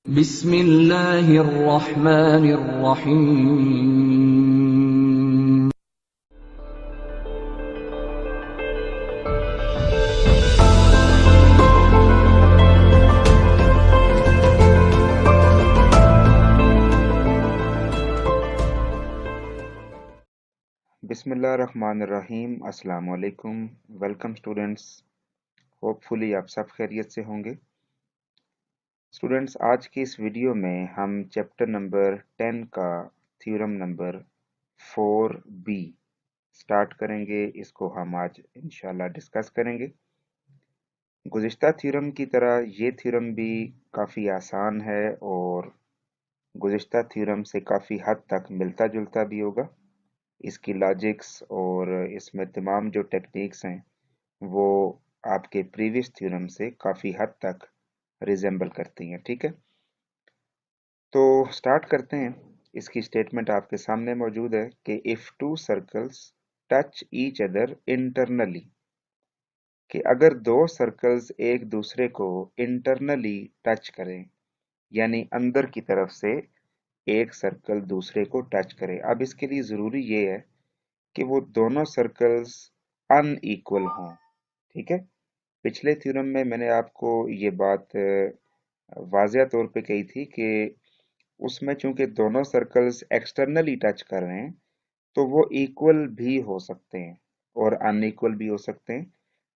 बिस्मिल्लाहिर्रहमानिर्रहीम। बिस्मिल्लाहिर्रहमानिर्रहीम। अस्सलाम वालेकुम। Welcome students. होपफुली आप सब खैरियत से होंगे। स्टूडेंट्स, आज की इस वीडियो में हम चैप्टर नंबर 10 का थ्योरम नंबर 4b स्टार्ट करेंगे। इसको हम आज इंशाल्लाह डिस्कस करेंगे। गुज़िश्ता थ्योरम की तरह ये थ्योरम भी काफ़ी आसान है और गुज़िश्ता थ्योरम से काफ़ी हद तक मिलता जुलता भी होगा। इसकी लॉजिक्स और इसमें तमाम जो टेक्निक्स हैं वो आपके प्रीवियस थ्योरम से काफ़ी हद तक रिजेंबल करती हैं। ठीक है, तो स्टार्ट करते हैं। इसकी स्टेटमेंट आपके सामने मौजूद है कि if two circles touch each other internally, कि अगर दो सर्कल्स एक दूसरे को इंटरनली टच करें, यानी अंदर की तरफ से एक सर्कल दूसरे को टच करे। अब इसके लिए ज़रूरी ये है कि वो दोनों सर्कल्स अनइक्वल हों। ठीक है, पिछले थ्योरम में मैंने आपको ये बात वाज़िया तौर पे कही थी कि उसमें चूंकि दोनों सर्कल्स एक्सटर्नली टच कर रहे हैं तो वो इक्वल भी हो सकते हैं और अनइक्वल भी हो सकते हैं।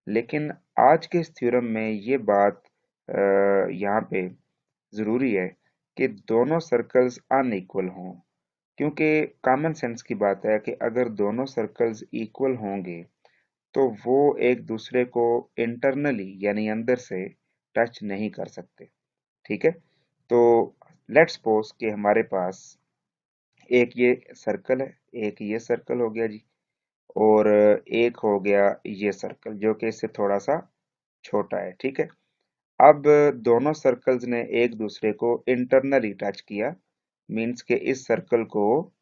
लेकिन आज के इस थ्योरम में ये बात यहाँ पे ज़रूरी है कि दोनों सर्कल्स अनइक्वल हों, क्योंकि कॉमन सेंस की बात है कि अगर दोनों सर्कल्स इक्वल होंगे तो वो एक दूसरे को इंटरनली यानी अंदर से टच नहीं कर सकते। ठीक है, तो लेट्स सपोज कि हमारे पास एक ये सर्कल है, एक ये सर्कल हो गया जी, और एक हो गया ये सर्कल जो कि इससे थोड़ा सा छोटा है। ठीक है, अब दोनों सर्कल्स ने एक दूसरे को इंटरनली टच किया, मीन्स के इस सर्कल को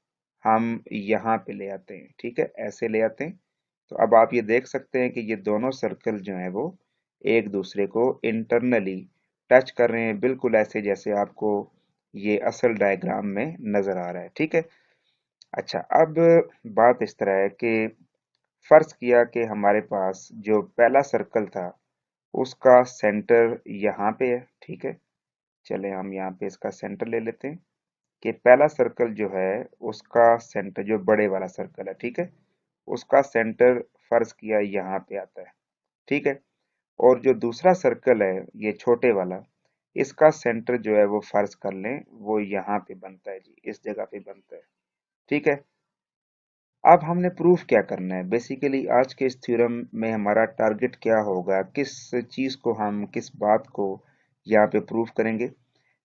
हम यहाँ पे ले आते हैं। ठीक है, ऐसे ले आते हैं। तो अब आप ये देख सकते हैं कि ये दोनों सर्कल जो हैं वो एक दूसरे को इंटरनली टच कर रहे हैं, बिल्कुल ऐसे जैसे आपको ये असल डायग्राम में नजर आ रहा है। ठीक है, अच्छा, अब बात इस तरह है कि फर्ज किया कि हमारे पास जो पहला सर्कल था उसका सेंटर यहाँ पे है। ठीक है, चले हम यहाँ पे इसका सेंटर ले लेते हैं कि पहला सर्कल जो है उसका सेंटर, जो बड़े वाला सर्कल है, ठीक है, उसका सेंटर फर्ज किया यहाँ पे आता है। ठीक है, और जो दूसरा सर्कल है ये छोटे वाला, इसका सेंटर जो है वो फर्ज कर लें वो यहाँ पे बनता है जी, इस जगह पे बनता है। ठीक है, अब हमने प्रूफ क्या करना है। बेसिकली आज के इस थ्योरम में हमारा टारगेट क्या होगा, किस चीज को हम, किस बात को यहाँ पे प्रूफ करेंगे।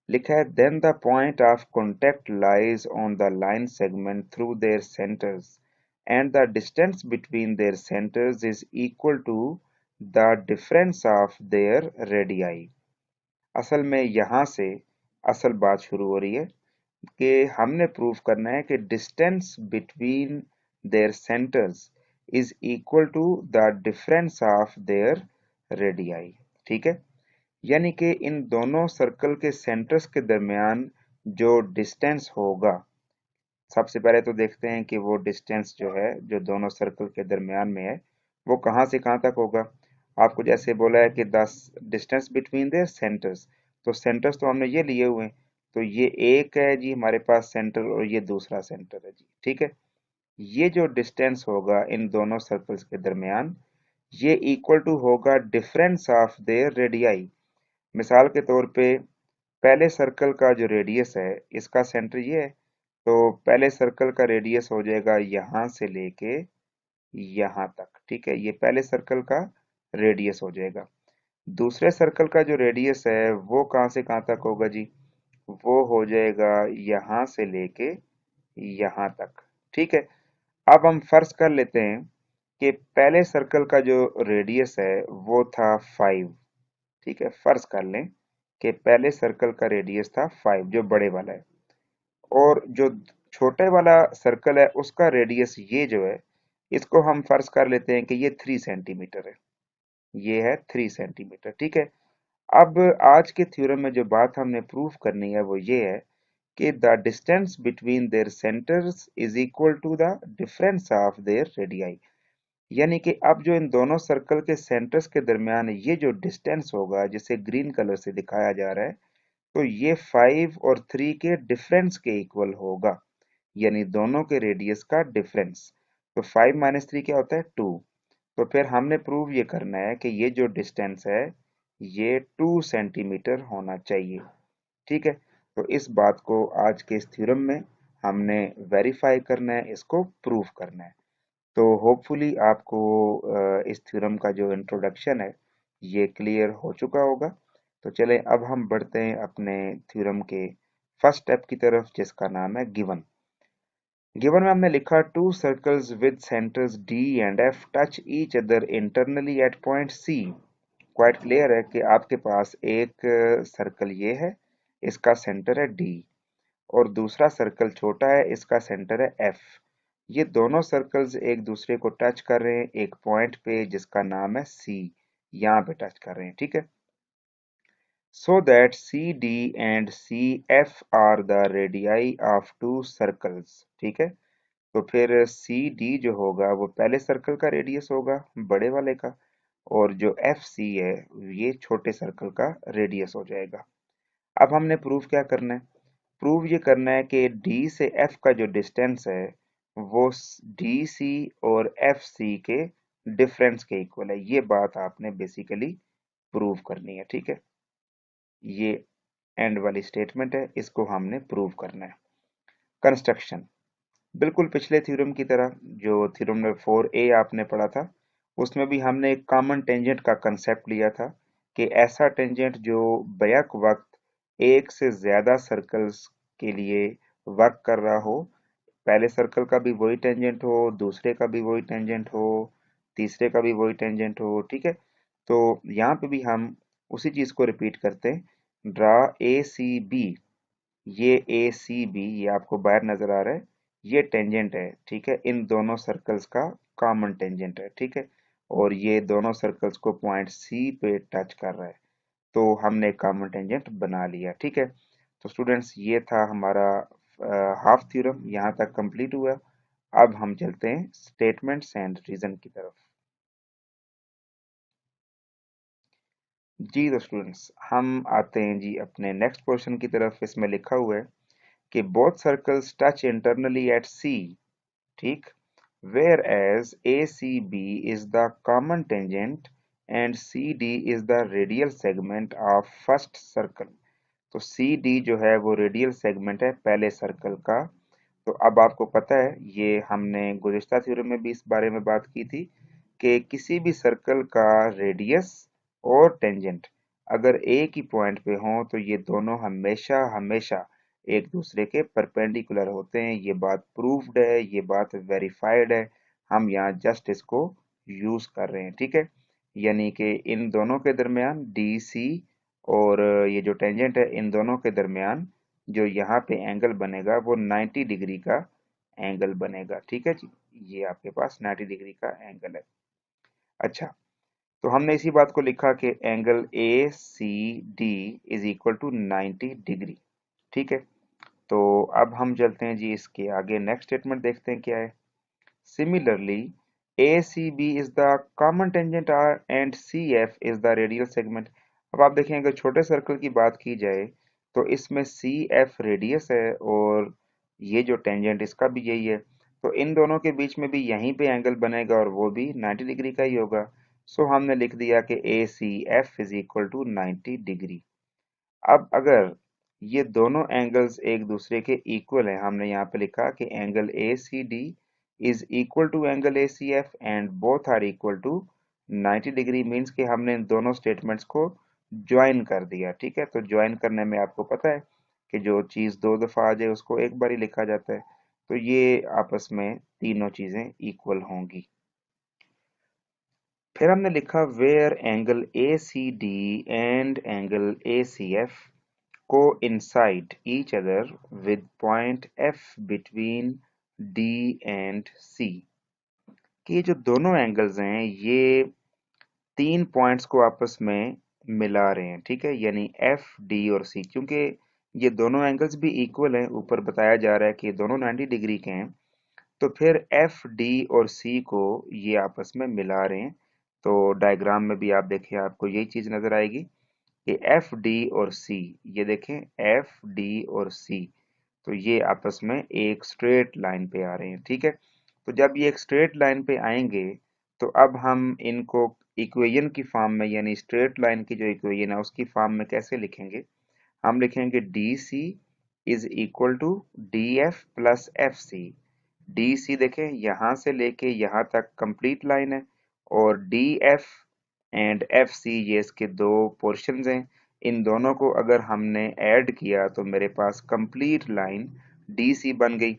लिखा है then the point of contact lies on the line segment through their centres and the distance between their centres is equal to the difference of their radii. असल में यहाँ से असल बात शुरू हो रही है कि हमने प्रूव करना है कि distance between their centres is equal to the difference of their radii. ठीक है, यानी कि इन दोनों सर्कल के सेंटर्स के दरमियान जो डिस्टेंस होगा, सबसे पहले तो देखते हैं कि वो डिस्टेंस जो है जो दोनों सर्कल के दरमियान में है वो कहाँ से कहाँ तक होगा। आपको जैसे बोला है कि 10 डिस्टेंस बिटवीन देयर सेंटर्स, तो सेंटर्स तो हमने ये लिए हुए हैं, तो ये एक है जी हमारे पास सेंटर और ये दूसरा सेंटर है जी। ठीक है, ये जो डिस्टेंस होगा इन दोनों सर्कल्स के दरमियान ये इक्वल टू होगा डिफरेंस ऑफ देयर रेडियाई। मिसाल के तौर पे पहले सर्कल का जो रेडियस है इसका सेंटर ये है, तो पहले सर्कल का रेडियस हो जाएगा यहाँ से लेके यहाँ तक। ठीक है, ये पहले सर्कल का रेडियस हो जाएगा। दूसरे सर्कल का जो रेडियस है वो कहाँ से कहाँ तक होगा जी, वो हो जाएगा यहाँ से लेके यहाँ तक। ठीक है, अब हम फर्ज कर लेते हैं कि पहले सर्कल का जो रेडियस है वो था 5। ठीक है, फर्ज कर लें कि पहले सर्कल का रेडियस था 5 जो बड़े वाला है, और जो छोटे वाला सर्कल है उसका रेडियस ये जो है इसको हम फर्ज कर लेते हैं कि ये 3 सेंटीमीटर है, ये है 3 सेंटीमीटर। ठीक है, अब आज के थ्योरम में जो बात हमने प्रूव करनी है वो ये है कि the distance between their centres is equal to the difference of their radii. यानी कि अब जो इन दोनों सर्कल के सेंटर्स के दरमियान ये जो डिस्टेंस होगा जिसे ग्रीन कलर से दिखाया जा रहा है, तो ये 5 और 3 के डिफरेंस के इक्वल होगा, यानी दोनों के रेडियस का डिफरेंस। तो 5 माइनस 3 क्या होता है? 2। तो फिर हमने प्रूव ये करना है कि ये जो डिस्टेंस है ये 2 सेंटीमीटर होना चाहिए। ठीक है, तो इस बात को आज के इस थ्योरम में हमने वेरीफाई करना है, इसको प्रूव करना है। तो होपफुली आपको इस थ्योरम का जो इंट्रोडक्शन है ये क्लियर हो चुका होगा। तो चलें अब हम बढ़ते हैं अपने थ्योरम के फर्स्ट स्टेप की तरफ, जिसका नाम है गिवन। गिवन में हमने लिखा two circles with centres D and F touch each other internally at point C. Quite clear है कि आपके पास एक सर्कल ये है, इसका सेंटर है डी, और दूसरा सर्कल छोटा है, इसका सेंटर है एफ। ये दोनों सर्कल्स एक दूसरे को टच कर रहे हैं एक पॉइंट पे जिसका नाम है सी, यहाँ पे टच कर रहे हैं। ठीक है, so that C D and C F are the radii of two circles. ठीक है, तो फिर सी डी जो होगा वो पहले सर्कल का रेडियस होगा, बड़े वाले का, और जो एफ सी है ये छोटे सर्कल का रेडियस हो जाएगा। अब हमने प्रूफ क्या करना है? प्रूव ये करना है कि डी से एफ का जो डिस्टेंस है वो डी सी और एफ सी के डिफरेंस के इक्वल है। ये बात आपने बेसिकली प्रूव करनी है। ठीक है, ये एंड वाली स्टेटमेंट है, इसको हमने प्रूव करना है। कंस्ट्रक्शन बिल्कुल पिछले थ्योरम की तरह, जो थ्योरम नंबर 4A आपने पढ़ा था, उसमें भी हमने एक कॉमन टेंजेंट का कंसेप्ट लिया था कि ऐसा टेंजेंट जो बैक वक्त एक से ज्यादा सर्कल्स के लिए वर्क कर रहा हो, पहले सर्कल का भी वही टेंजेंट हो, दूसरे का भी वही टेंजेंट हो, तीसरे का भी वही टेंजेंट हो। ठीक है, तो यहाँ पे भी हम उसी चीज को रिपीट करते हैं। ड्रा ए सी बी, ये ए सी बी ये आपको बाहर नजर आ रहा है, ये टेंजेंट है। ठीक है, इन दोनों सर्कल्स का कॉमन टेंजेंट है। ठीक है, और ये दोनों सर्कल्स को पॉइंट सी पे टच कर रहा है, तो हमने कॉमन टेंजेंट बना लिया। ठीक है, तो स्टूडेंट्स ये था हमारा हाफ थ्योरम, यहाँ तक कंप्लीट हुआ। अब हम चलते हैं स्टेटमेंट्स एंड रीजन की तरफ। जी तो स्टूडेंट्स हम आते हैं जी अपने नेक्स्ट क्वेश्चन की तरफ। इसमें लिखा हुआ है कि both circles touch internally at C. ठीक, whereas ACB is the common tangent and CD is the radial segment of first circle। तो CD जो है वो रेडियल सेगमेंट है पहले सर्कल का। तो अब आपको पता है, ये हमने गुज़िश्ता थ्योरम में भी इस बारे में बात की थी कि किसी भी सर्कल का रेडियस और टेंजेंट अगर एक ही पॉइंट पे हों तो ये दोनों हमेशा हमेशा एक दूसरे के परपेंडिकुलर होते हैं। ये बात प्रूव्ड है, ये बात वेरीफाइड है, हम यहाँ जस्ट इसको यूज कर रहे हैं। ठीक है, यानी कि इन दोनों के दरमियान डी सी और ये जो टेंजेंट है इन दोनों के दरमियान जो यहाँ पे एंगल बनेगा वो 90 डिग्री का एंगल बनेगा। ठीक है जी, ये आपके पास 90 डिग्री का एंगल है। अच्छा, तो हमने इसी बात को लिखा कि angle A C D is equal to 90 degree. ठीक है, तो अब हम चलते हैं जी इसके आगे, नेक्स्ट स्टेटमेंट देखते हैं क्या है। Similarly ACB is the common tangent R and CF is the radial segment। अब आप देखें अगर छोटे सर्कल की बात की जाए तो इसमें CF रेडियस है और ये जो टेंजेंट इसका भी यही है, तो इन दोनों के बीच में भी यहीं पे एंगल बनेगा और वो भी 90 डिग्री का ही होगा। सो हमने लिख दिया कि ACF is equal to 90 degree. अब अगर ये दोनों एंगल्स एक दूसरे के इक्वल हैं, हमने यहाँ पे लिखा कि angle ACD is equal to angle ACF and both are equal to 90 degree, means कि हमने इन दोनों स्टेटमेंट्स को ज्वाइन कर दिया। ठीक है, तो ज्वाइन करने में आपको पता है कि जो चीज़ दो दफ़ा आ जाए उसको एक बार ही लिखा जाता है, तो ये आपस में तीनों चीज़ें इक्वल होंगी। फिर हमने लिखा where angle ACD and angle ACF coincide each other with point F between D and C। कि ये जो दोनों एंगल्स हैं ये तीन पॉइंट्स को आपस में मिला रहे हैं, ठीक है, यानी एफ डी और सी, क्योंकि ये दोनों एंगल्स भी इक्वल हैं, ऊपर बताया जा रहा है कि दोनों 90 डिग्री के हैं, तो फिर एफ डी और सी को ये आपस में मिला रहे हैं। तो डायग्राम में भी आप देखें, आपको यही चीज नजर आएगी कि एफ डी और सी, ये देखें एफ डी और सी, तो ये आपस में एक स्ट्रेट लाइन पे आ रहे हैं, ठीक है। तो जब ये एक स्ट्रेट लाइन पे आएंगे, तो अब हम इनको इक्वेशन की फॉर्म में, यानी स्ट्रेट लाइन की जो इक्वेशन है उसकी फॉर्म में कैसे लिखेंगे? हम लिखेंगे D C is equal to D F plus F C. D C देखें यहां से लेके यहां तक कंप्लीट लाइन है, और D F and F C ये इसके दो पोर्शंस हैं। इन दोनों को अगर हमने ऐड किया तो मेरे पास कंप्लीट लाइन डी सी बन गई।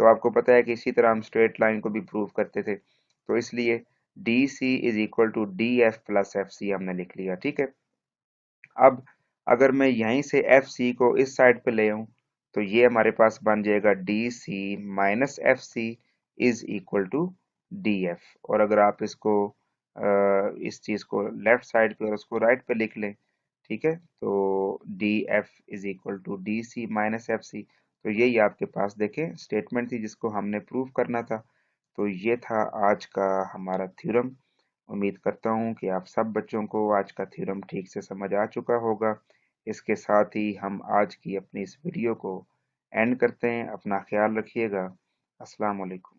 तो आपको पता है कि इसी तरह हम स्ट्रेट लाइन को भी प्रूव करते थे, तो इसलिए D C is equal to D F plus F C हमने लिख लिया, ठीक है। अब अगर मैं यहीं से एफ सी को इस साइड पे ले आऊं, तो ये हमारे पास बन जाएगा D C minus F C is equal to D F. और अगर आप इसको इस चीज को लेफ्ट साइड पे और उसको राइट पे लिख लें, ठीक है, तो D F is equal to D C minus F C. तो यही आपके पास देखें स्टेटमेंट थी जिसको हमने प्रूव करना था। तो ये था आज का हमारा थ्योरम। उम्मीद करता हूँ कि आप सब बच्चों को आज का थ्योरम ठीक से समझ आ चुका होगा। इसके साथ ही हम आज की अपनी इस वीडियो को एंड करते हैं। अपना ख्याल रखिएगा। अस्सलाम वालेकुम।